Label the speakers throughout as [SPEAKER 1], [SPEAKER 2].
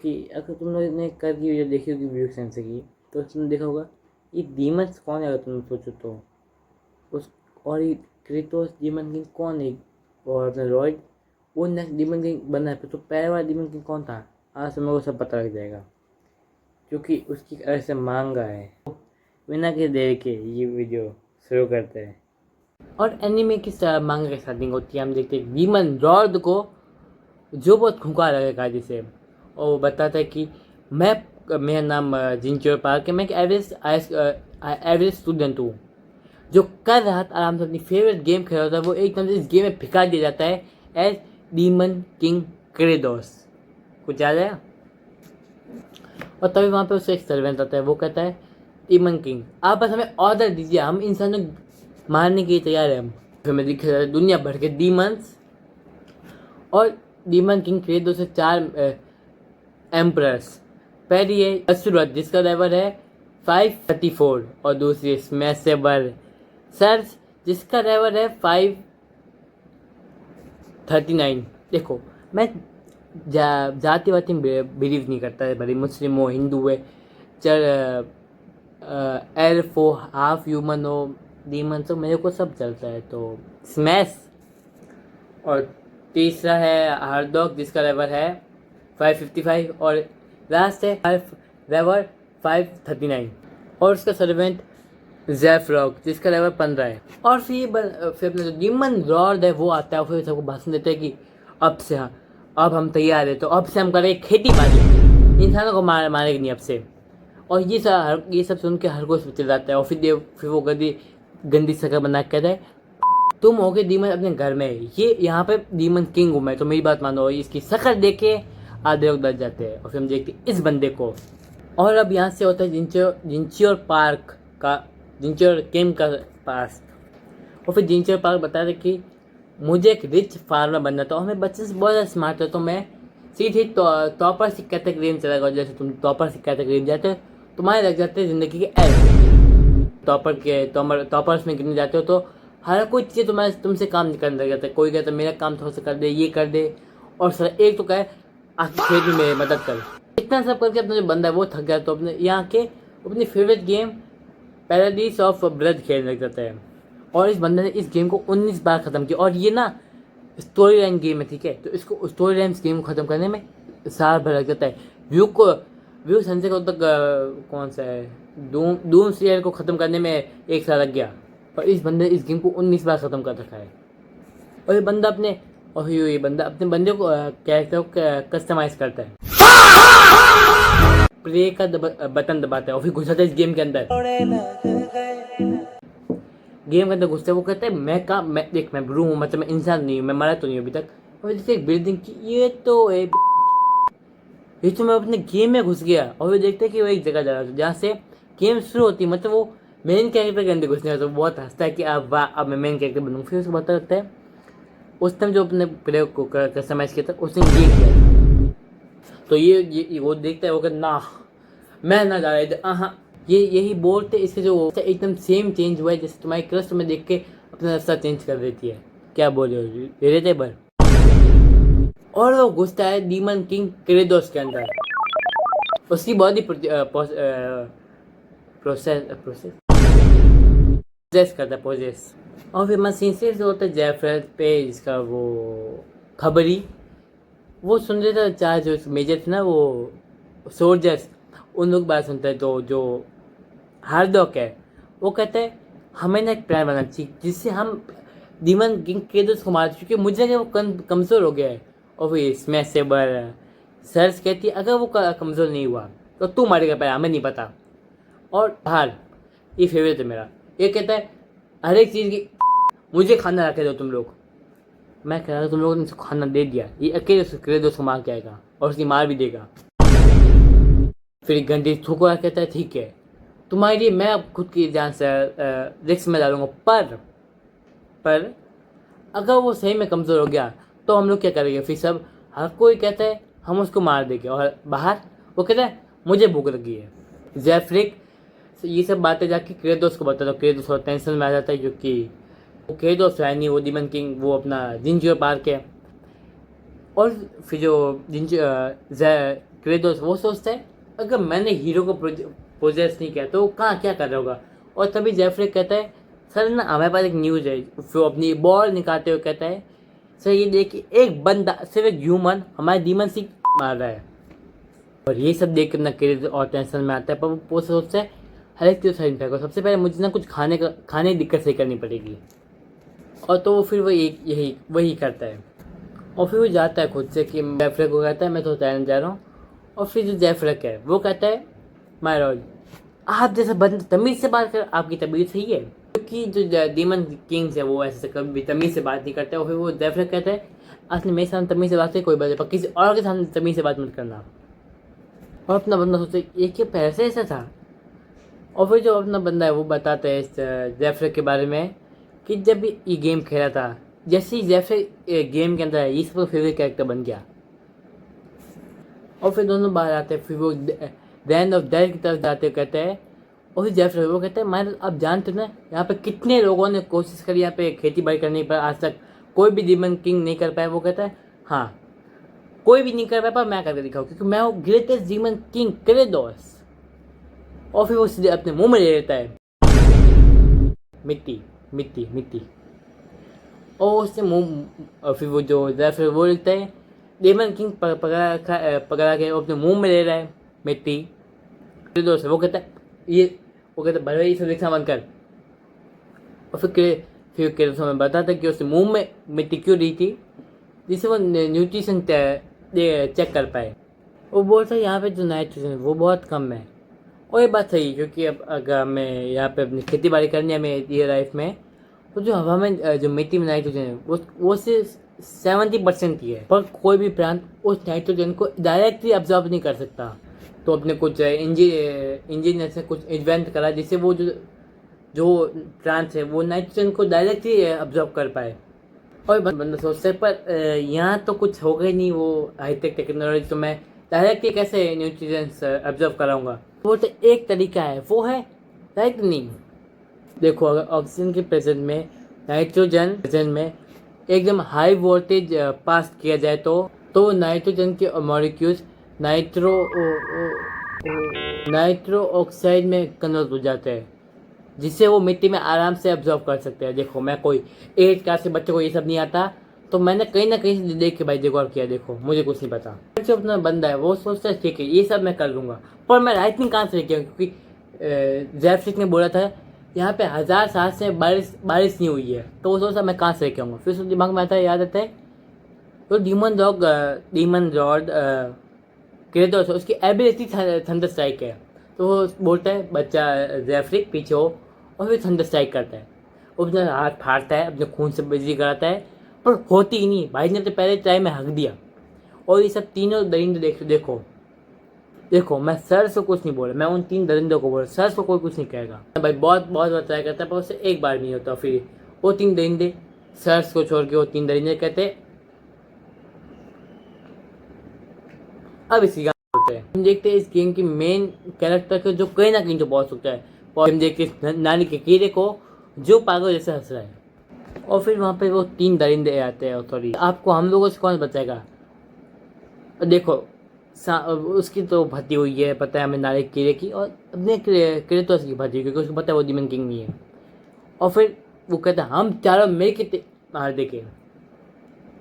[SPEAKER 1] कि अगर तुम लोग ने कल की वीडियो देखी होगी वीडियो सेंस की, तो तुमने देखा होगा ये डीमंस कौन है अगर तुम सोचो तो। उस और ये क्रेटोस डीमन किंग कौन है, और अपना रॉयड वो नेक्स्ट डीमन किंग बनना है। तो पहले वाला डीमन किंग कौन था, आज तुम लोगों को सब पता लग जाएगा, क्योंकि उसकी ऐसे मांगा है। बिना किसी देर के ये वीडियो शुरू करते हैं। और एनिमे की मांगा की स्टार्टिंग होती है, हम देखते हैं डीमन रॉड को जो बहुत खुंखार लगेगा जिसे, और वो बताता है कि मेरा नाम जिनचोर पार्क है, मैं एक एवरेज स्टूडेंट हूँ जो कर रहा था आराम से अपनी फेवरेट गेम खेल रहा था। वो एकदम से इस गेम में फिका दिया जाता है एज डीमन किंग क्रेडोस। कुछ याद है? और तभी वहाँ पे उससे एक सर्वेंट आता है, वो कहता है डीमन किंग आप बस हमें ऑर्डर दीजिए, हम इंसानों मारने के लिए तैयार है। हम फिर में दिखा दुनिया भर के डीमंस, और डीमन किंग क्रेडोस से 4 एम्प्रस। पहली है असुरत जिसका लेवल है 534, और दूसरी स्मैशेबल सर्च जिसका लेवल है 539। देखो मैं जाति वाति बिलीव नहीं करता है, भले मुस्लिम हो हिंदू है, एल्फ हो हाफ ह्यूमन हो डीमन हो, मेरे को सब चलता है। तो स्मैश। और तीसरा है हार्डॉग जिसका लेवल है 555, और लास्ट है लेवल 539, और उसका सर्वेंट ज़ेफ्रॉग जिसका लेवल 15 है। और फिर अपना जो डीमन लॉर्ड है वो आता है, फिर सबको भाषण देते हैं कि अब हम तैयार है, तो अब से हम करेंगे खेती बाड़ी, इंसानों को मारेंगे नहीं अब से। और ये सब सुन के हर कोई चल जाता है। और फिर वो गंदी शक्ल बना के कहता है तुम हो गए डीमन अपने घर में, ये यहाँ पे डीमन किंग हूँ मैं, तो मेरी बात मानो। इसकी शक्ल देख के आधे लोग डर जाते हैं। और फिर हम देखते हैं इस बंदे को। और अब यहाँ से होता है जिंचियोर पार्क का, जिंचियोर केम का पास। और फिर जिंचियोर पार्क बताते कि मुझे एक रिच फार्मर बनना था, और मैं बच्चे से बहुत ज़्यादा स्मार्ट था, तो मैं सीधे टॉपर से कैटेगरी में चला गया। जैसे तुम टॉपर से कैटेगरी में जाते हो, तुम्हारे लग जाते हैं ज़िंदगी के टॉपर्स में गिरने जाते हो, तो हर कोई चीज़ तुमसे काम नहीं करने लग जाता है। कोई कहता है मेरा काम थोड़ा सा कर दे, ये कर दे, और सर एक तो कहे आखिर खेत में मेरी मदद कर। इतना सब करके अपना जो बंदा है वो थक गया, तो अपने यहाँ के अपनी favourite game paradise of blood खेलने लग जाता है। और इस बंदे ने इस गेम को 19 बार ख़त्म किया। और ये ना स्टोरी लाइन गेम है, ठीक है, तो इसको स्टोरी लाइन गेम को ख़त्म करने में साल भर लग जाता है। व्यू संजय को तक कौन सा है डूम सीरियल को ख़त्म करने में 1 साल लग गया, और इस बंदे इस गेम को 19 बार ख़त्म कर रखा है। और ये बंदा अपने बंदे को कैरेक्टर को कस्टमाइज करता है, प्ले का बटन दबाता है, और फिर घुस जाता है इस गेम के अंदर। घुसते वो कहता है मैं ब्रू हूँ, मतलब मैं इंसान नहीं हूँ, मैं मरा तो नहीं हूँ अभी तक। और जैसे एक बिल्डिंग की ये तो मैं अपने गेम में घुस गया। और वो देखते हैं कि वो एक जगह जा रहा है जहाँ से गेम शुरू होती है, मतलब वो मेन कैरेक्टर के अंदर घुसने वाला। तो बहुत हंसता है कि अब मैं मेन कैरेक्टर बनूँ। फिर उसको पता लगता है उस टाइम जो अपने प्लेयर को कस्टमाइज किया था उसने ये किया था। तो ये वो देखता है, वो कहता ना मैं ना जा रहा हाँ, ये यही बोलते इसके जो एकदम सेम चेंज हुआ है, जैसे तुम्हारी क्रश में देख के अपना रास्ता चेंज कर देती है। क्या बोल रहे हो, रिलेटेबल। और वो घुसता है डीमन किंग क्रेडोस के अंदर, उसकी बॉडी प्रोसेस करता है पोजेस। और फिर मशीन से होता है जेफर पे इसका वो खबरी, वो सुन रहे थे चार जो मेजर थे ना वो सोल्जर्स, उन लोग बात सुनते हैं। तो जो हार्डॉक है वो कहते हैं हमें ना एक प्लान बनाना चाहिए जिससे हम डीमन किंग क्रेडोस को मार, क्योंकि मुझे लगे वो कमज़ोर हो गया है। और फिर स्मैशेबल सर्च कहती है अगर वो कमज़ोर नहीं हुआ तो तू मारेगा पहले, हमें नहीं पता। और बाहर ये फेवरेट है मेरा, ये कहता है हर एक चीज़ की मुझे खाना ला के दो तुम लोग। मैं कह रहा था तुम लोगों ने इसको खाना दे दिया, ये अकेले क्रेडोस को मार के आएगा और उसकी मार भी देगा। फिर घंटे थूक कहता है ठीक है तुम्हारे लिए मैं अब खुद की जान से रिस्क में डालूंगा, पर अगर वो सही में कमज़ोर हो गया तो हम लोग क्या करेंगे। फिर सब हर कोई कहता है हम उसको मार देंगे। और बाहर वो कहता है मुझे भूख लगी है। जेफ्रिक ये सब बातें जाके क्रेडोस को बताता है। क्रेडोस थोड़ा टेंशन में आ जाता है क्योंकि वो क्रेडोस है नहीं, वो डीमन किंग, वो अपना जिंजियो पार्क है। और फिर जो क्रेटोस वो सोचता है अगर मैंने हीरो को पोजेस नहीं किया तो वो कहाँ क्या कर रहा होगा। और तभी जेफ्रिक कहता है सर ना हमारे पास एक न्यूज़ है। वो अपनी बॉल निकालते हुए कहता है सर ये देखिए एक बंदा सिर्फ एक ह्यूमन हमारे डीमन से मार रहा है। और ये सब देख कर ना क्रेटोस और टेंशन में आता है, पर वो सोचता है हर एक चीज़ साइड फेंको, सबसे पहले मुझे ना कुछ खाने की दिक्कत सही करनी पड़ेगी। और तो वो फिर वो वही करता है। और फिर वो जाता है खुद से कि जेफ्रिक को कहता है मैं तो तैरने जा रहा हूँ। और फिर जो जेफ्रिक है वो कहता है माय लॉर्ड आप जैसा बंद तमीज़ से बात कर, आपकी तबीयत सही है, क्योंकि जो डीमन किंग्स है वो ऐसे कभी भी तमीज़ से बात नहीं करते। और फिर वो जेफ्रिक कहता है असली मेरे सामने तमीज़ से बात है कोई बात नहीं, पर किसी और के सामने तमीज़ से बात मत करना। और अपना बंदा सोचता है ये क्या पहले से ऐसा था। और फिर जो अपना बंदा है वो बताता है इस जेफ्रिक के बारे में कि जब ये गेम खेला था, जैसे ही जेफ्रिक गेम के अंदर है ये सबका फेवरेट कैरेक्टर बन गया। और फिर दोनों बाहर आते हैं, फिर वो लैंड ऑफ डेथ की तरफ जाते कहते हैं। और फिर जेफ्रिक वो कहते हैं मैं आप जानते हो ना यहाँ पे कितने लोगों ने कोशिश करी यहाँ पे खेती बाड़ी करने पर आज तक कोई भी डीमन किंग नहीं कर पाया। वो कहता है हाँ कोई भी नहीं कर पाया पर मैं करके दिखाऊँ क्योंकि मैं हूँ ग्रेटेस्ट डीमन किंग क्रेटोस। और फिर वो सीधे अपने मुंह में ले लेता है मिट्टी मिट्टी मिट्टी। और उससे मुंह फिर वो जो जेफ्रिक वो लिखता है डीमन किंग पकड़ा के अपने मुंह में ले रहा है मिट्टी। क्रेटोस वो कहता है वो कहता है भले इसे देखना बंद कर। और फिर क्रेटोस में बताता है कि उसने मुंह में मिट्टी क्यों दी थी जिससे वो न्यूट्रिशन चेक कर पाए। वो बोलता है यहाँ पे जो नाइट्रोजन है वो बहुत कम है। और ये बात सही है क्योंकि अब अगर हमें यहाँ पे अपनी खेती बाड़ी करनी है हमें ये लाइफ में, तो जो हवा में जो मिट्टी में नाइट्रोजन है वो सिर्फ 70% ही है, पर कोई भी प्रांत उस नाइट्रोजन को डायरेक्टली ऑब्जर्व नहीं कर सकता। तो अपने कुछ इंजीनियर से कुछ इन्वेंट करा जिससे वो जो प्रांत है वो नाइट्रोजन को डायरेक्टली ऑब्जर्व कर पाए। और बंदा सोचता है पर यहाँ तो कुछ होगा ही नहीं, वो हाईटेक टेक्नोलॉजी तो मैं डायरेक्टली कैसे न्यूट्रिएंट्स ऑब्जर्व कराऊंगा। वो तो एक तरीका है वो है लाइटनिंग। देखो अगर ऑक्सीजन के प्रेजेंट में नाइट्रोजन प्रेजेंट में एकदम हाई वोल्टेज पास किया जाए तो नाइट्रोजन के मॉलिक्यूल्स नाइट्रो ऑक्साइड में कन्वर्ट हो जाते हैं जिससे वो मिट्टी में आराम से ऑब्जर्व कर सकते हैं। देखो मैं कोई 8 क्लास के बच्चे को ये सब नहीं आता तो मैंने कहीं ना कहीं देख के भाई देखो और किया, देखो मुझे कुछ नहीं पता। जो अपना बंदा है वो सोचता है ठीक है ये सब मैं कर लूँगा, पर मैं लाइटनिंग कहाँ से लेके आऊँ क्योंकि जेफ्रिक ने बोला था यहाँ पे 1000 साल से बारिश नहीं हुई है, तो वो सोचता मैं कहाँ से लेके आऊँगा। फिर उसके दिमाग में आता है याद आता है तो डीमन रॉड क्रेटोस उसकी एबिलिटी थंडर स्ट्राइक है। तो वो बोलता है बच्चा जेफ्रिक पीछे हो, और फिर थंडर स्ट्राइक करता है। वो अपना हाथ फाड़ता है अपने खून से बिजली कराता है पर होती ही नहीं। भाई ने तो पहले ट्राई में हक दिया। और ये सब तीनों दरिंदे देखो मैं सर से कुछ नहीं बोला, मैं उन 3 दरिंदों को बोला, सर से कोई कुछ नहीं कहेगा। भाई बहुत बार ट्राई करता है पर उससे एक बार नहीं होता। फिर वो 3 दरिंदे सर्स को छोड़ के वो 3 दरिंदे कहते अब इसी का होता है। हम देखते हैं इस गेम की मेन कैरेक्टर को जो कहीं ना कहीं तो बहुत होता है। और हम देखते हैं नानी के कीड़े को जो पागल जैसे हंस रहा है। और फिर वहाँ पे वो 3 दरिंदे आते हैं। सॉरी आपको हम लोगों से कौन बचाएगा। देखो उसकी तो भर्ती हुई है पता है हमें नारी के कीड़े की, और अपने क्रेटोस की भर्ती हुई क्योंकि उसको पता है वो डीमन किंग नहीं है। और फिर वो कहता है हम चारों मिल के मार देखे।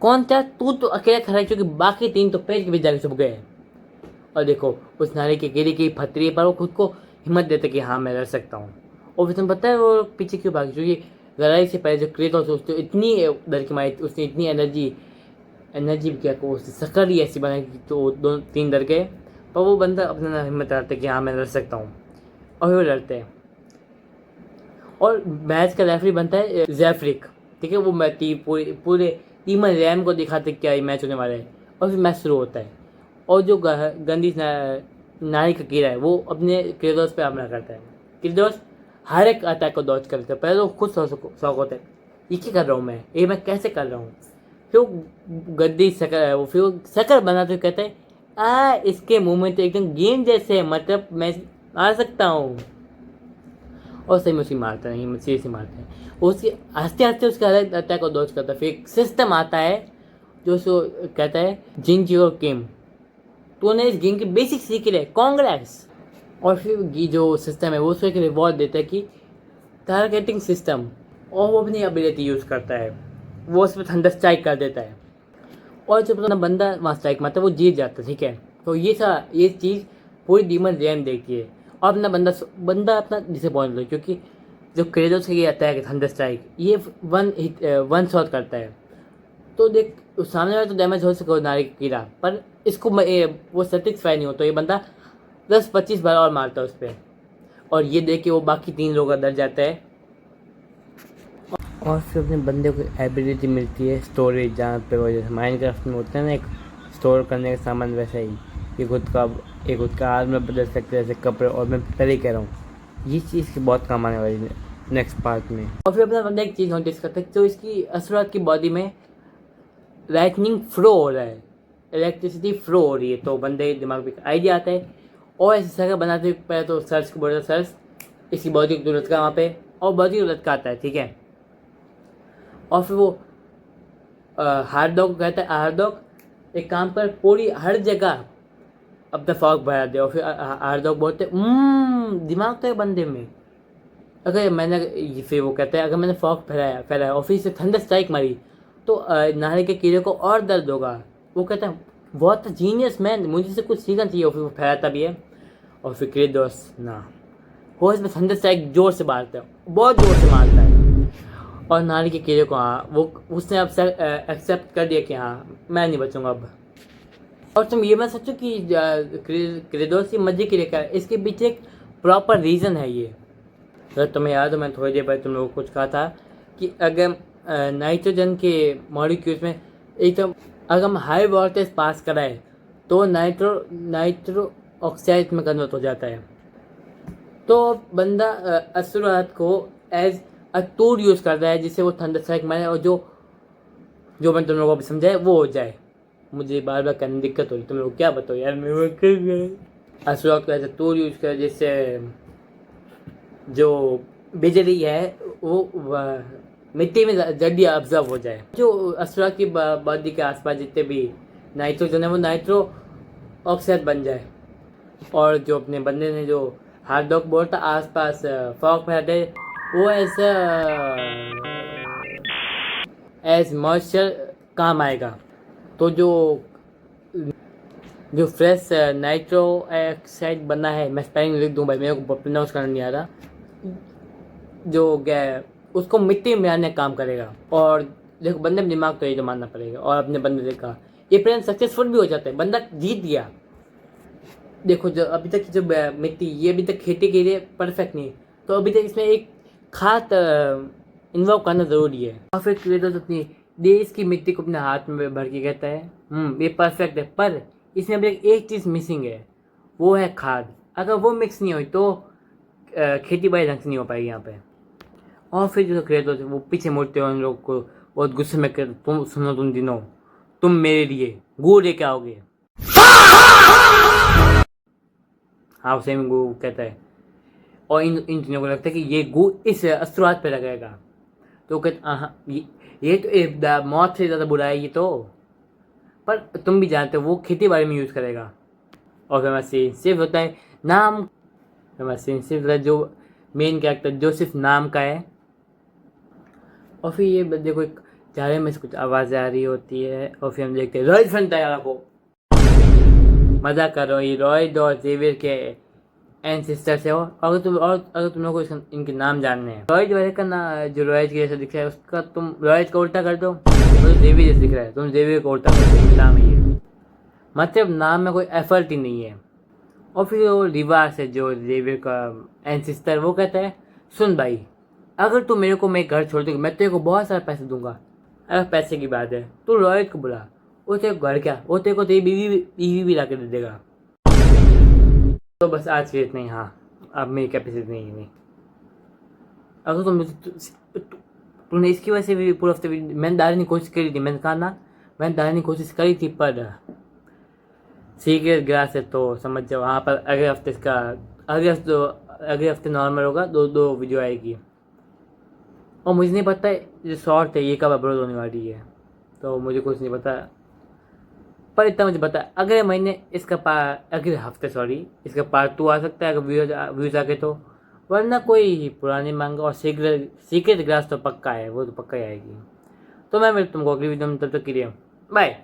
[SPEAKER 1] कौन था तू तो अकेला खड़ा है क्योंकि बाकी 3 तो पेट के बीच जाके छुप गए। और देखो उस नारी के कीड़े की फतरी पर वो खुद को हिम्मत देते कि हाँ मैं लड़ सकता हूँ। और फिर तुम्हें पता है वो पीछे क्यों भागी, क्योंकि लड़ाई से पहले जो क्रेटोस उसने इतनी डर की मारी, उसने इतनी एनर्जी क्या को उसने शक्कर ही ऐसी बनाई कि तो 2-3 डर गए। पर वो बंदा अपना हिम्मत डालता है कि हाँ मैं लड़ सकता हूँ, और वो लड़ते हैं। और मैच का रेफरी बनता है जेफ्रिक, ठीक है। वो पूरे टीमन रैम को दिखाते क्या ये मैच होने वाला है। और फिर मैच शुरू होता है और जो गंदी नारी का कीड़ा है वो अपने क्रेटोस पे हमला करता है। क्रेटोस हर एक अटैक को डॉज करता है। पहले वो खुद शौक होता है ये क्या कर रहा हूँ मैं, ये मैं कैसे कर रहा हूँ। फिर वो गद्दी शक्कर बनाते हुए कहते हैं इसके मुंह में तो एकदम गेम जैसे है, मतलब मैं मार सकता हूँ। और सही में उसी मारता नहीं, सीरियसली मारता है। उसके हंसते हंसते उसके हर अटैक को डॉज करता है। फिर एक सिस्टम आता है जो उसको कहता है जिंजी और किम। तूने इस गेम की बेसिक सीख लिया, कांग्रेस। और फिर ये जो सिस्टम है वो उसको एक रिवॉर्ड देता है कि टारगेटिंग सिस्टम, और वो अपनी एबिलिटी यूज़ करता है, वो उस पर थंडर स्ट्राइक कर देता है, और जब अपना बंदा वहाँ स्ट्राइक मारता है वो जीत जाता है, ठीक है। तो ये चीज़ पूरी डीमन रेन देखती है, और अपना बंदा अपना डिसअपॉइंट होता है, क्योंकि जो क्रेडो से ये अटैक है थंडर स्ट्राइक, ये वन शॉट करता है। तो देख उस सामने वाला तो डैमेज हो सके नारी कीड़ा, पर इसको वो सेटिस्फाई नहीं होता, ये बंदा 10-25 बार और मारता है उस पर, और ये देख के वो बाकी 3 लोग डर जाता है। और फिर अपने बंदे को एबिलिटी मिलती है स्टोरेज, जहाँ पे वो जैसे माइनक्राफ्ट में होता है ना एक स्टोर करने का सामान, वैसा ही ये खुद का आर्मर बदल सकते हैं जैसे कपड़े। और मैं पहले ही कह रहा हूँ ये चीज़ की बहुत काम आने वाली है नेक्स्ट पार्ट में। और फिर अपना बंदा एक चीज़ नोटिस करता है, तो इसकी असुरात की बॉडी में लाइटनिंग फ्लो हो रहा है, इलेक्ट्रिसिटी फ्लो हो रही है। तो बंदे दिमाग में आइडिया आता है, और ऐसी जगह बनाते पहले तो सर्च को बोलता सर्च इसकी बॉडी को लटका वहाँ पे, और बॉडी को लटकाता है, ठीक है। और फिर वो हार्ड डॉग को कहता है हार्ड डॉग एक काम कर, पूरी हर जगह अपना फॉग भरा दे। और फिर हार्ड डॉग बोलते दिमाग तो है बंदे में, अगर मैंने फिर वो कहता है अगर मैंने फॉग फैलाया और फिर से थंडर स्ट्राइक मारी तो नारे के कीड़े को और दर्द होगा। वो कहता है बहुत जीनियस मैन, मुझे से कुछ सीखना चाहिए। और फिर वो फैलाता भी है, और फिर क्रेडोस ना वो इसमें थंडर स्ट्राइक जोर से मारता है, बहुत जोर से मारता है, और नारी के कीड़े को हाँ वो उसने अब एक्सेप्ट कर दिया कि हाँ मैं नहीं बचूंगा अब। और तुम ये मत सोचो कि क्रेडोस की मजे के लिए क्या, इसके पीछे एक प्रॉपर रीज़न है ये। अगर तुम्हें याद हो, मैं थोड़ी देर पहले तुम लोगों को कुछ कहा था कि अगर नाइट्रोजन के मॉलिक्यूल्स में एकदम अगर हम हाई वोल्टेज पास कराए तो नाइट्रो ऑक्साइड में कन्वर्ट हो जाता है। तो बंदा असुरात को एज अ टूल यूज़ करता है जिससे वो थंडर स्ट्राइक मारे, और जो मैं तुम लोगों को समझाए वो हो जाए। मुझे बार बार करने में दिक्कत हो रही, तुम लोग क्या बताओ यार, मैं असुरात को एज अ टूल यूज़ कर जिससे जो बिजली है वो मिट्टी में जल्दी ऑब्जर्व हो जाए। जो असुरा की बॉडी के आसपास जितने भी नाइट्रोजन है वो नाइट्रो ऑक्साइड बन जाए, और जो अपने बंदे ने जो हार्ड डॉग बोल था आसपास फॉग फैलाते वो ऐसा एज मॉइस्चर काम आएगा। तो जो फ्रेश नाइट्रो ऑक्साइड बना है, मैं स्पेलिंग लिख दूँ भाई, मेरे को प्रोनाउंस करना नहीं आ रहा, जो गया उसको मिट्टी में मिलाने का काम करेगा। और देखो बंदे में दिमाग तो ये तो मानना पड़ेगा, और अपने बंदे देखा ये प्लान सक्सेसफुल भी हो जाता है, बंदा जीत गया। देखो जो अभी तक जो मिट्टी ये अभी तक खेती के लिए परफेक्ट नहीं, तो अभी तक इसमें एक खाद इन्वॉल्व करना ज़रूरी है। और फिर क्रेडोस अपनी देश की मिट्टी को अपने हाथ में भर के कहता है ये परफेक्ट है, पर इसमें अभी एक चीज़ मिसिंग है, वो है खाद। अगर वो मिक्स नहीं हुई तो खेती बाड़ी ढंग से नहीं हो पाएगी यहाँ पे। और फिर जो क्रेडोस वो पीछे मुड़ते हैं उन लोग को बहुत गुस्से में कर, तुम सुनो तुम दिनों तुम मेरे लिए गू लेके आओगे। हाँ सेम गू कहता है, और इन तीनों को लगता है कि ये गू इस अस्त्रात पे लगाएगा। तो कहते हाँ ये तो मौत से ज़्यादा बुरा है ये तो, पर तुम भी जानते हो वो खेती बाड़ी में यूज़ करेगा। और फिर हमारा सिर्फ होता है नाम, हमारा सिर्फ होता है जो मेन कैरेक्टर जो सिर्फ नाम का है। और फिर ये देखो एक चारे में से कुछ आवाज़ें आ रही होती है, और फिर हम देखते हैं रॉयड फ्रंट तैयार को मजा कर रहे हो, ये रॉयड और जेवियर के एंसेस्टर्स है। और अगर तुम लोगों को इनके नाम जानने हैं, रॉयड वाले का ना जो रॉयड के जैसा दिख रहा है उसका तुम रॉयड का उल्टा कर दो, तो जेवियर जैसा दिख रहा है तुम जेवियर का उल्टा कर दो, नाम है ये, मतलब नाम में कोई एफर्ट ही नहीं है। और फिर वो रिवास है जो जेवियर का एंसेस्टर, वो कहता है सुन भाई अगर तू मेरे को मैं घर छोड़ दूँगा मैं तेरे को बहुत सारा पैसे दूंगा। अगर पैसे की बात है तो रॉयड को बुला, वो तेरे को घर क्या वो तेरे को तेरी बीवी भी ला के दे देगा। तो बस आज के इतना ही, हाँ अब मेरी कैपेसिटी नहीं। अगर तूने इसकी वजह से भी पूरे हफ्ते मैंने डालने की कोशिश करी थी, मैंने कहा ना मैंने डालने की कोशिश करी थी, पर सीक्रेट ग्रास है तो समझ जाओ। हाँ पर अगले हफ्ते इसका अगले हफ्ते नॉर्मल होगा, दो वीडियो आएगी। और मुझे नहीं पता जो शॉर्ट है ये कब अपलोड होने वाली है, तो मुझे कुछ नहीं पता। पर इतना मुझे बता, अगले महीने अगले हफ्ते इसका पार्ट 2 आ सकता है अगर व्यूज आ गए तो, वरना कोई पुरानी मांगा और सीक्रेट ग्लास तो पक्का है, वो तो पक्का ही आएगी। तो मैं मिलता तुमको अगली वीडियो में, तब तक के लिए बाय।